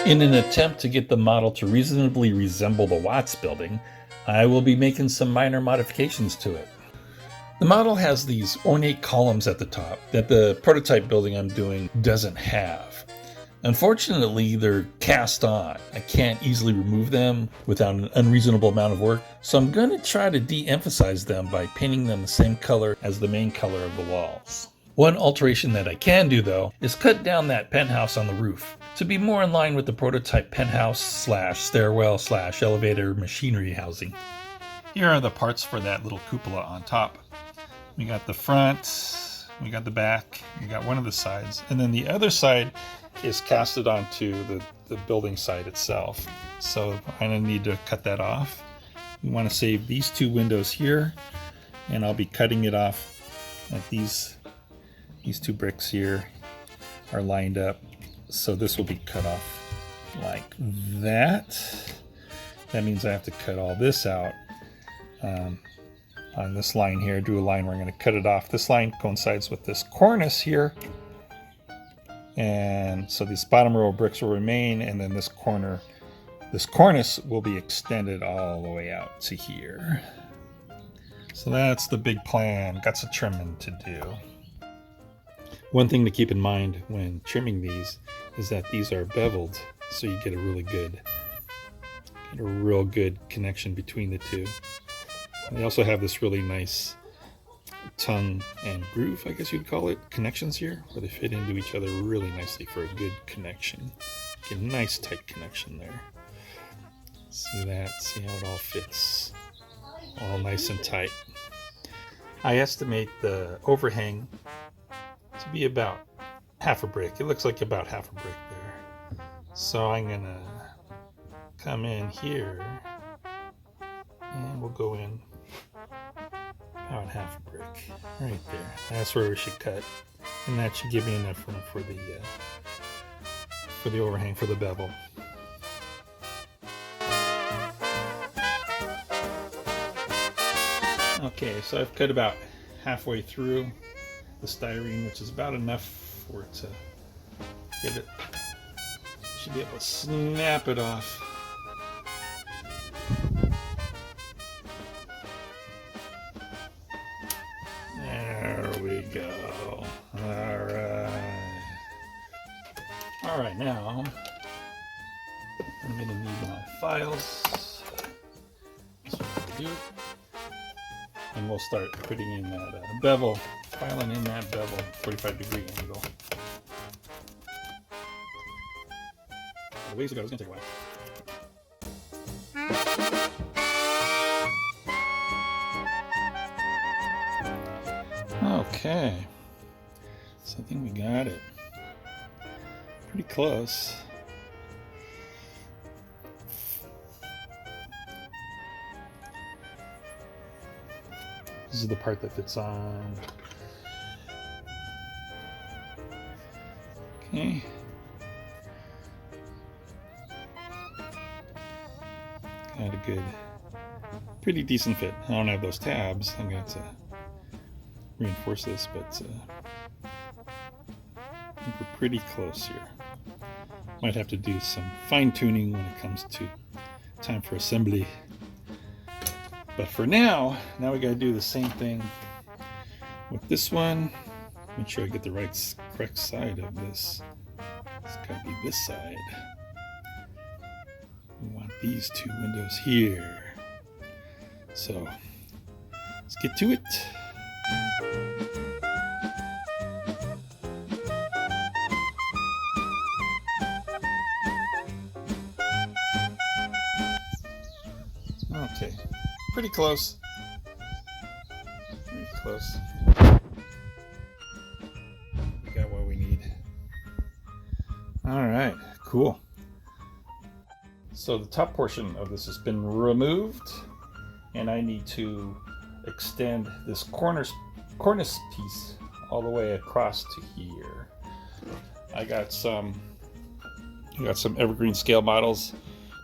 In an attempt to get the model to reasonably resemble the Watts building, I will be making some minor modifications to it. The model has these ornate columns at the top that the prototype building I'm doing doesn't have. Unfortunately, they're cast on. I can't easily remove them without an unreasonable amount of work, so I'm going to try to de-emphasize them by painting them the same color as the main color of the walls. One alteration that I can do, though, is cut down that penthouse on the roof to be more in line with the prototype penthouse slash stairwell slash elevator machinery housing. Here are the parts for that little cupola on top. We got the front, we got the back, we got one of the sides, and then the other side is casted onto the building side itself. So I'm going to need to cut that off. We want to save these two windows here, and I'll be cutting it off like these two bricks here are lined up. So this will be cut off like that. That means I have to cut all this out on this line here. Do a line where I'm going to cut it off. This line coincides with this cornice here. And so these bottom row of bricks will remain, and then this cornice will be extended all the way out to here. So that's the big plan. Got some trimming to do. One thing to keep in mind when trimming these is that these are beveled, so you get a real good connection between the two. They also have this really nice tongue and groove, I guess you'd call it, connections here, where they fit into each other really nicely for a good connection. Get a nice tight connection there. See that? See how it all fits. All nice and tight. I estimate the overhang to be about half a brick. It looks like about half a brick there. So I'm gonna come in here and we'll go in about half a brick right there. That's where we should cut, and that should give me enough room for the overhang, for the bevel. Okay, so I've cut about halfway through the styrene, which is about enough for it to get it. Should be able to snap it off. There we go. All right, now I'm going to need my files. That's what I'm going to do. And we'll start putting in that bevel, filing in that bevel, 45-degree angle. A ways ago, it's going to take a while. Okay, so I think we got it. Pretty close. This is the part that fits on. Okay. Got a good, pretty decent fit. I don't have those tabs. I'm going to reinforce this, but I think we're pretty close here. Might have to do some fine tuning when it comes to time for assembly. But for now we got to do the same thing with this one. Make sure I get the correct side of this. It's got to be this side. We want these two windows here. So let's get to it. Okay, pretty close. Pretty close. We got what we need. All right, cool. So the top portion of this has been removed, and I need to extend this cornice piece all the way across to here. I got some evergreen scale models,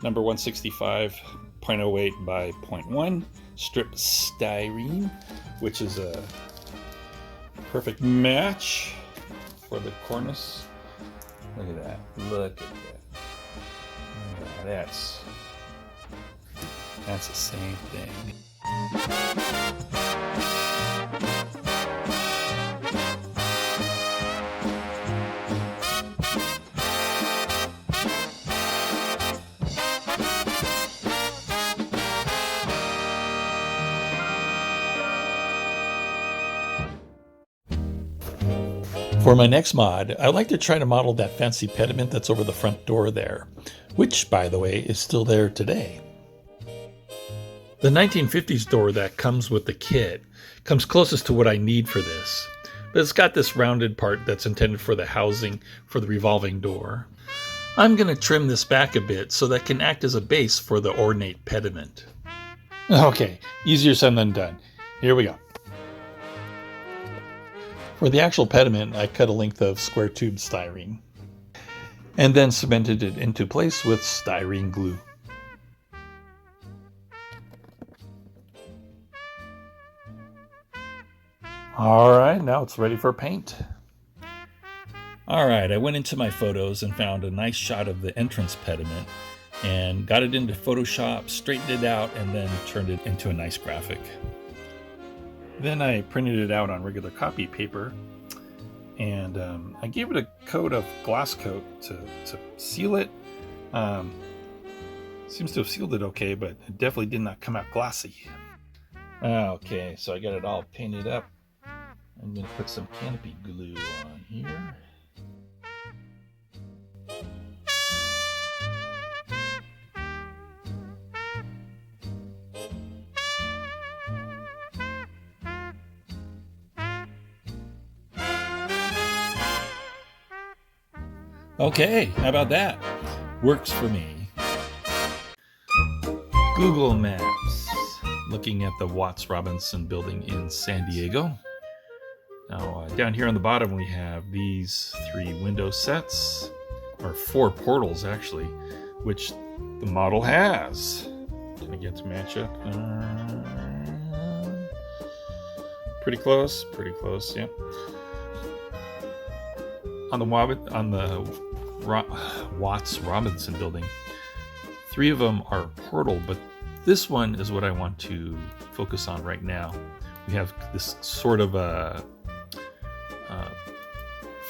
number 165. 0.08 by 0.1 strip styrene, which is a perfect match. for the cornice. Look at that. Look at that. Yeah, that's the same thing. For my next mod, I'd like to try to model that fancy pediment that's over the front door there, which, by the way, is still there today. The 1950s door that comes with the kit comes closest to what I need for this, but it's got this rounded part that's intended for the housing for the revolving door. I'm going to trim this back a bit so that can act as a base for the ornate pediment. Okay, easier said than done. Here we go. For the actual pediment, I cut a length of square tube styrene and then cemented it into place with styrene glue. Alright, now it's ready for paint. Alright, I went into my photos and found a nice shot of the entrance pediment and got it into Photoshop, straightened it out, and then turned it into a nice graphic. Then I printed it out on regular copy paper, and I gave it a coat of glass coat to seal it. Seems to have sealed it okay, but it definitely did not come out glossy. Okay, so I got it all painted up. I'm going to put some canopy glue on here. Okay, how about that? Works for me. Google Maps. Looking at the Watts Robinson building in San Diego. Now, down here on the bottom we have these 3 window sets, or 4 portals actually, which the model has. Can I get to match up? Pretty close, yep. On the Watts Robinson building, 3 of them are portal, but this one is what I want to focus on right now. We have this sort of a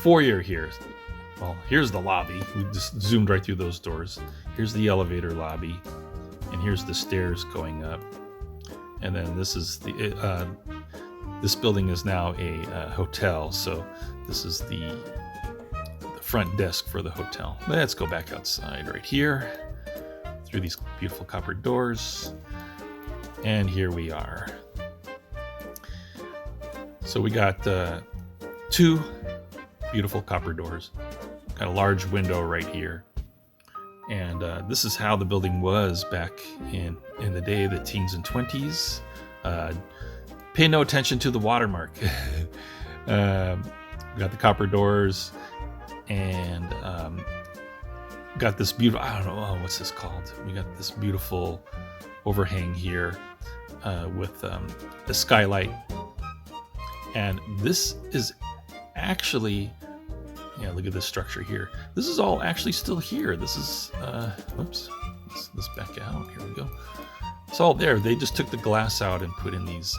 foyer here. Well, here's the lobby. We just zoomed right through those doors. Here's the elevator lobby, and here's the stairs going up. And then this is the this building is now a hotel, so this is the front desk for the hotel. Let's go back outside right here through these beautiful copper doors, and here we are. So we got 2 beautiful copper doors, got a large window right here, and this is how the building was back in the day, the teens and 20s. Pay no attention to the watermark. We got the copper doors, and got this beautiful, I don't know, what's this called? We got this beautiful overhang here with the skylight. And this is actually, yeah, look at this structure here. This is all actually still here. This is, oops, let's back out. Here we go. It's all there. They just took the glass out and put in these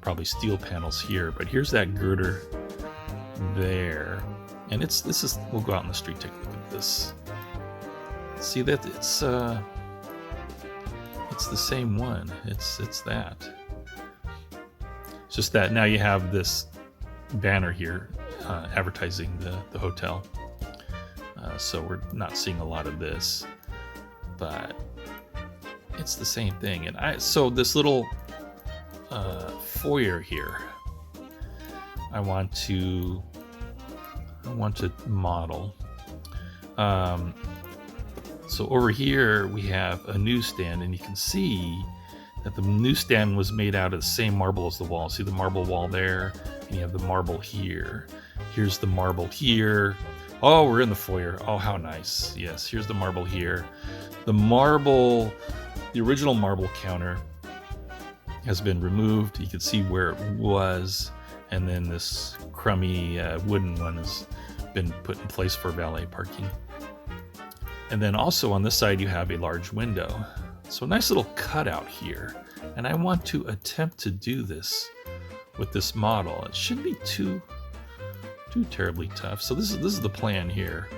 probably steel panels here. But here's that girder there. And this is, we'll go out in the street, take a look at this. See that it's the same one. It's that. It's just that now you have this banner here advertising the hotel. So we're not seeing a lot of this, but it's the same thing. And so this little foyer here, I want to model. So over here we have a newsstand, and you can see that the newsstand was made out of the same marble as the wall. See the marble wall there, and you have the marble here. Here's the marble here. Oh, we're in the foyer. Oh, how nice. Yes, here's the marble here. The original marble counter has been removed. You can see where it was, And then this crummy wooden one has been put in place for valet parking. And then also on this side you have a large window. So a nice little cutout here. And I want to attempt to do this with this model. It shouldn't be too terribly tough. So this is the plan here.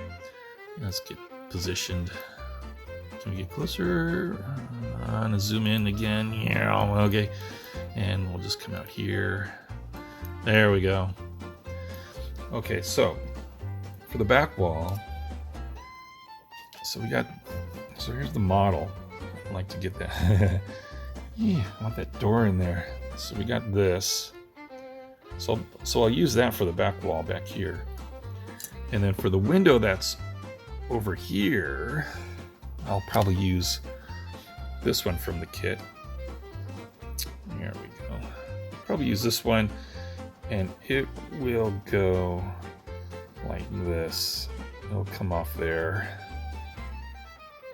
Let's get positioned. Can we get closer? I'm gonna zoom in again. Yeah, okay. And we'll just come out here. There we go. Okay, so for the back wall, so here's the model. I'd like to get that. Yeah, I want that door in there. So we got this. So I'll use that for the back wall back here. And then for the window that's over here, I'll probably use this one from the kit. There we go. Probably use this one, and it will go like this. It'll come off there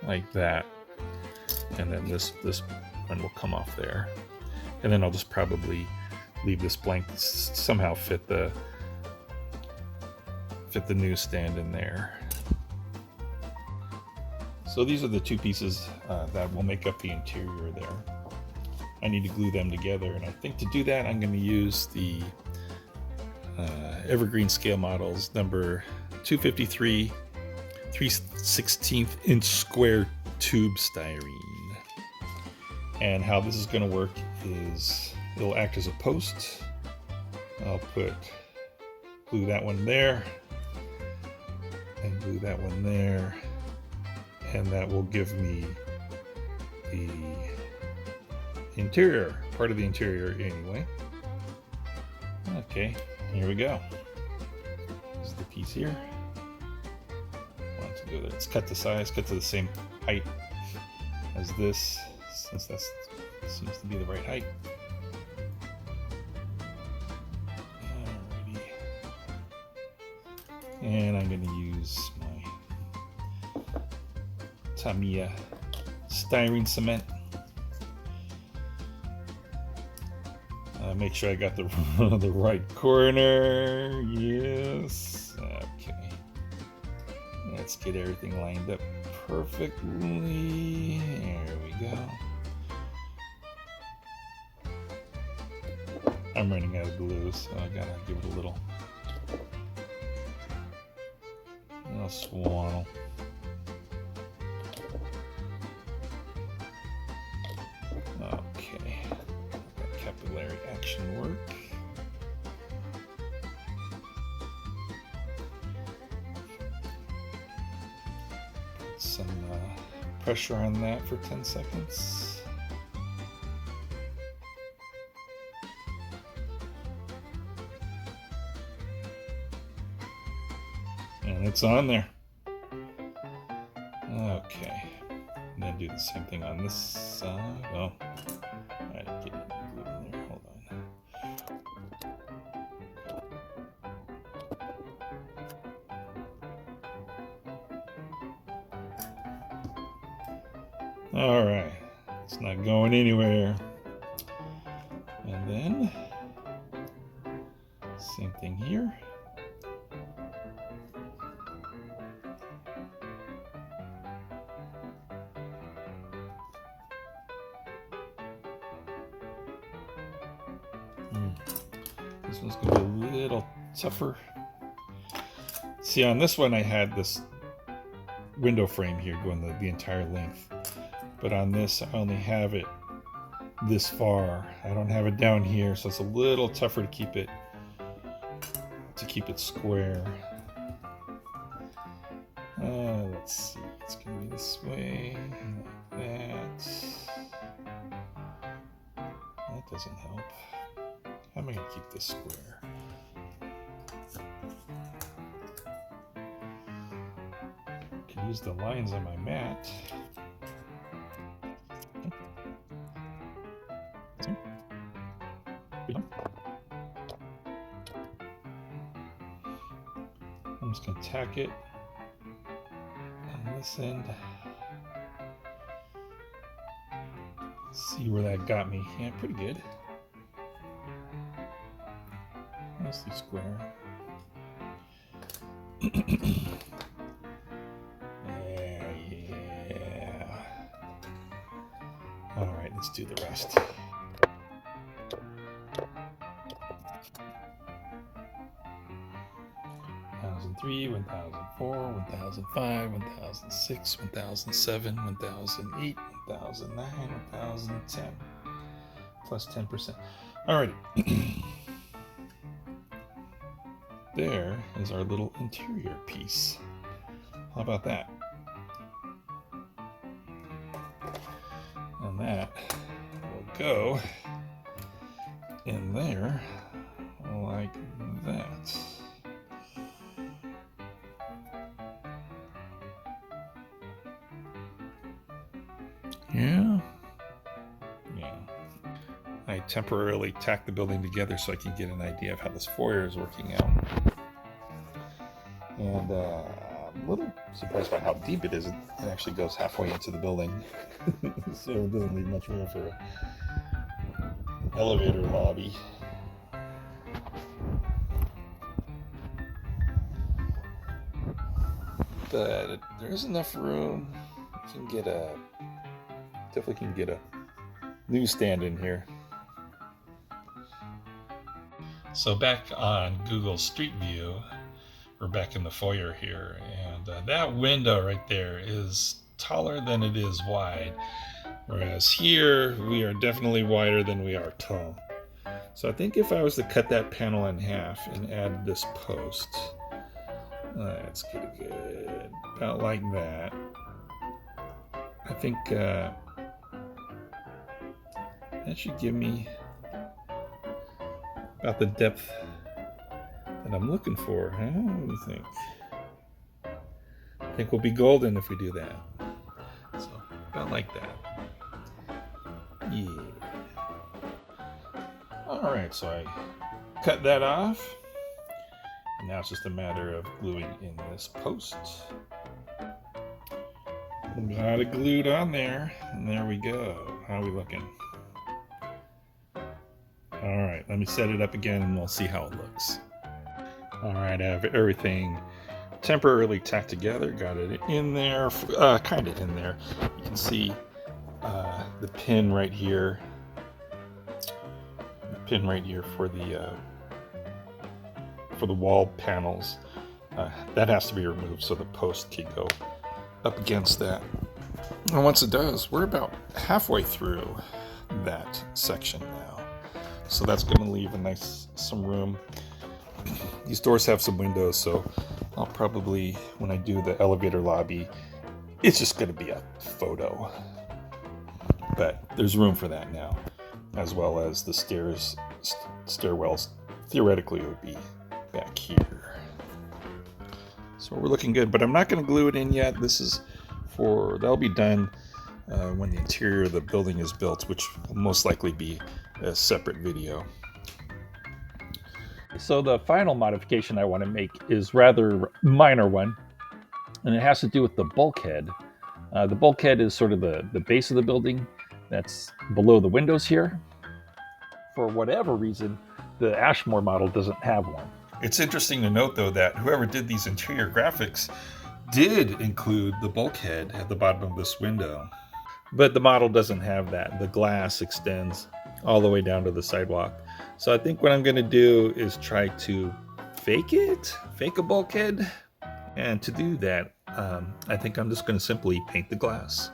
like that, and then this one will come off there, and then I'll just probably leave this blank, somehow fit the newsstand in there. So these are the two pieces that will make up the interior there. I need to glue them together, and I think to do that I'm going to use the Evergreen Scale Models number 253 3/16 inch square tube styrene. And how this is going to work is it'll act as a post. I'll glue that one there and glue that one there, and that will give me the interior, part of the interior anyway. Okay, here we go. This is the piece here. Want to go there. Let's cut the size, cut to the same height as this, since that seems to be the right height. Alrighty. And I'm going to use my Tamiya styrene cement. Make sure I got the right corner. Yes. Okay. Let's get everything lined up perfectly. There we go. I'm running out of glue, so I gotta give it a little swaddle. Okay. Capillary action work. Put some pressure on that for 10 seconds. And it's on there. Okay. And then do the same thing on this side. Oh. I didn't get any glue in there. Hold on. Alright. It's not going anywhere. And then same thing here. This one's going to be a little tougher. See, on this one I had this window frame here going the entire length. But on this I only have it this far. I don't have it down here, so it's a little tougher to keep it square. Let's see. It's going to be this way, like that. That doesn't help. How am I going to keep this square? Could use the lines on my mat. I'm just going to tack it on this end. See where that got me. Yeah, pretty good. mostly square. Yeah. All right, let's do the rest. 1003, 1004, 1005, 1006, 1007, 1008, 1009, 1010. Plus 10%. Alrighty. There is our little interior piece. How about that? And that will go in there like that. Yeah. I temporarily tacked the building together so I can get an idea of how this foyer is working out. And I'm a little surprised by how deep it is. It actually goes halfway into the building. So it doesn't leave much room for an elevator lobby. But there's enough room. Definitely can get a newsstand in here. So back on Google Street View, we're back in the foyer here, and that window right there is taller than it is wide, whereas here we are definitely wider than we are tall. So I think if I was to cut that panel in half and add this post, let's get it good, about like that. I think that should give me about the depth that I'm looking for. Huh? What do you think? I think we'll be golden if we do that. So about like that. Yeah. Alright, so I cut that off. And now it's just a matter of gluing in this post. Got it glued on there. And there we go. How are we looking? Alright, let me set it up again and we'll see how it looks. Alright, I have everything temporarily tacked together. Got it in there, kind of in there. You can see the pin right here. The pin right here for the wall panels. That has to be removed so the post can go up against that. And once it does, we're about halfway through that section now. So that's going to leave some room. These doors have some windows, so I'll probably, when I do the elevator lobby, it's just going to be a photo. But there's room for that now, as well as the stairwells theoretically would be back here. So we're looking good, but I'm not going to glue it in yet. That'll be done when the interior of the building is built, which will most likely be a separate video. So the final modification I want to make is rather minor one, and it has to do with the bulkhead. The bulkhead is sort of the base of the building that's below the windows here. For whatever reason, the Ashmore model doesn't have one. It's interesting to note, though, that whoever did these interior graphics did include the bulkhead at the bottom of this window. But the model doesn't have that. The glass extends all the way down to the sidewalk. So I think what I'm going to do is try to fake a bulkhead. And to do that, I think I'm just going to simply paint the glass.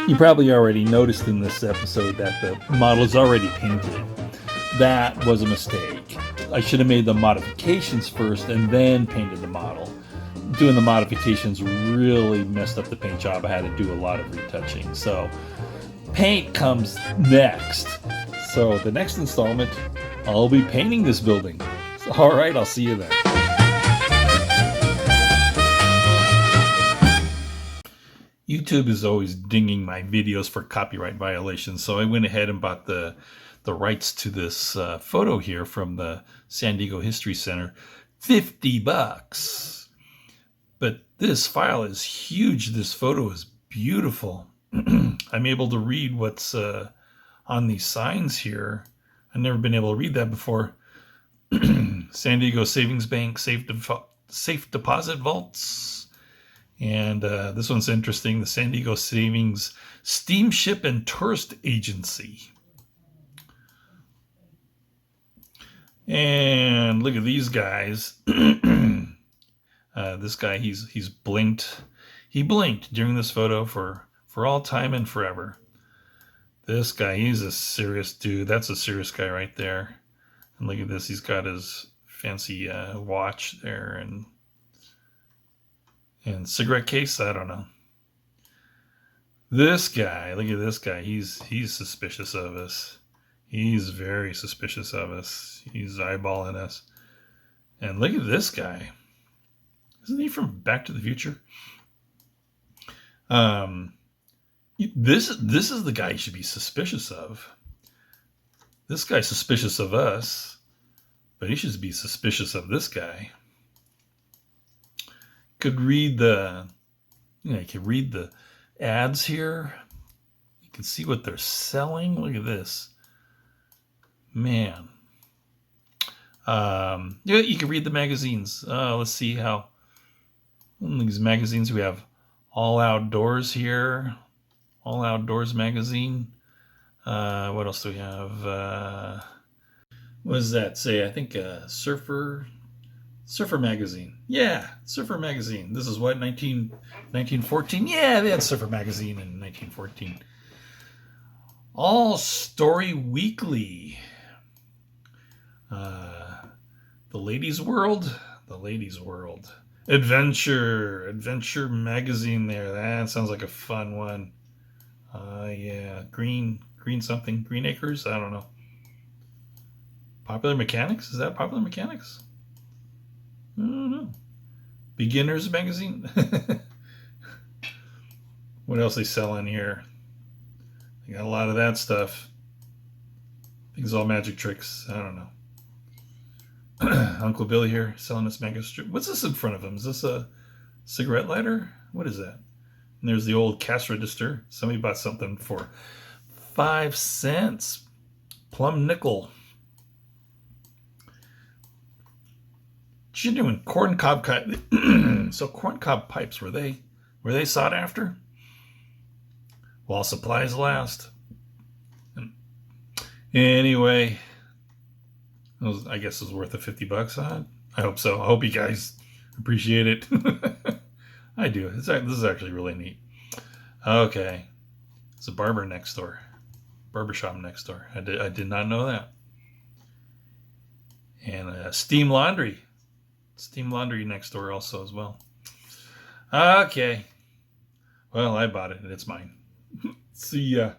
You probably already noticed in this episode that the model is already painted. That was a mistake. I should have made the modifications first and then painted the model. Doing the modifications really messed up the paint job. I had to do a lot of retouching. So paint comes next. So the next installment, I'll be painting this building. So, all right, I'll see you then. YouTube is always dinging my videos for copyright violations, so I went ahead and bought the rights to this photo here from the San Diego History Center. $50. But this file is huge. This photo is beautiful. I'm able to read what's on these signs here. I've never been able to read that before. San Diego Savings Bank safe deposit vaults. And this one's interesting. The San Diego Savings Steamship and Tourist Agency. And look at these guys. This guy, he's blinked. He blinked during this photo for all time and forever. This guy, he's a serious dude. That's a serious guy right there. And look at this. He's got his fancy watch there and cigarette case. I don't know. This guy, look at this guy. He's suspicious of us. He's very suspicious of us. He's eyeballing us. And look at this guy. Isn't he from Back to the Future? This is the guy you should be suspicious of. This guy's suspicious of us, but he should be suspicious of this guy. Could read you can read the ads here. You can see what they're selling. Look at this. Man. You can read the magazines. Let's see how these magazines we have. All Outdoors here. All Outdoors magazine. What else do we have? What does that say? I think Surfer magazine. Yeah, Surfer magazine. This is what, 1914? Yeah, they had Surfer magazine in 1914. All Story Weekly. The Ladies' World. The Ladies' World. Adventure magazine there. That sounds like a fun one. Yeah, Green something. Green Acres? I don't know. Popular Mechanics? Is that Popular Mechanics? I don't know. Beginners magazine? What else they sell in here? They got a lot of that stuff. I think it's all magic tricks. I don't know. Uncle Billy here selling this mega strip. What's this in front of him? Is this a cigarette lighter? What is that? And there's the old cash register. Somebody bought something for 5 cents. Plum nickel. Genuine corncob So corncob pipes, were they sought after? While supplies last. Anyway, I guess it was worth the $50, huh? I hope so. I hope you guys appreciate it. I do. This is actually really neat. Okay. It's a barbershop next door. I did not know that. And steam laundry. Steam laundry next door also as well. Okay. Well, I bought it and it's mine. See ya.